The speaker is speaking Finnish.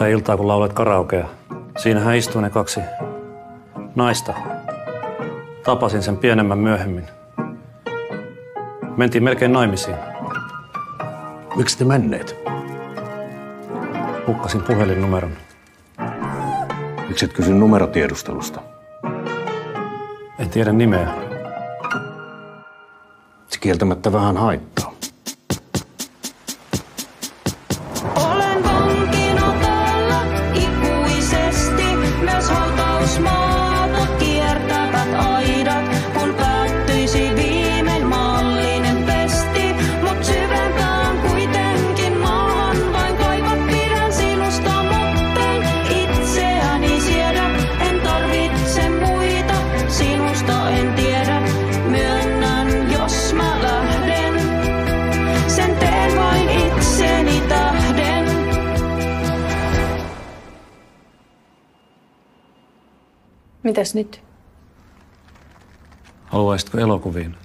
sitä iltaa, kun laulet karaokea. Siinähän istuu ne kaksi naista. Tapasin sen pienemmän myöhemmin. Mentiin melkein naimisiin. Miksi te menneet? Hukkasin puhelinnumeron. Miksi et kysy numerotiedustelusta? En tiedä nimeä. Se kieltämättä vähän haittaa. Olen vankina täällä ikuisesti, myös hautausmaata kiertävät aidat, kun päättyisi viimein maallinen pesti. Mut syvempään kuitenkin maahan vain kaivat pidän sinusta, mutten itseäni siedä. En tarvitse muita, sinusta en tiedä. Myönnän, jos mä lähden, sen teen vain itseni tähden. Mitäs nyt? Haluaisitko elokuviin?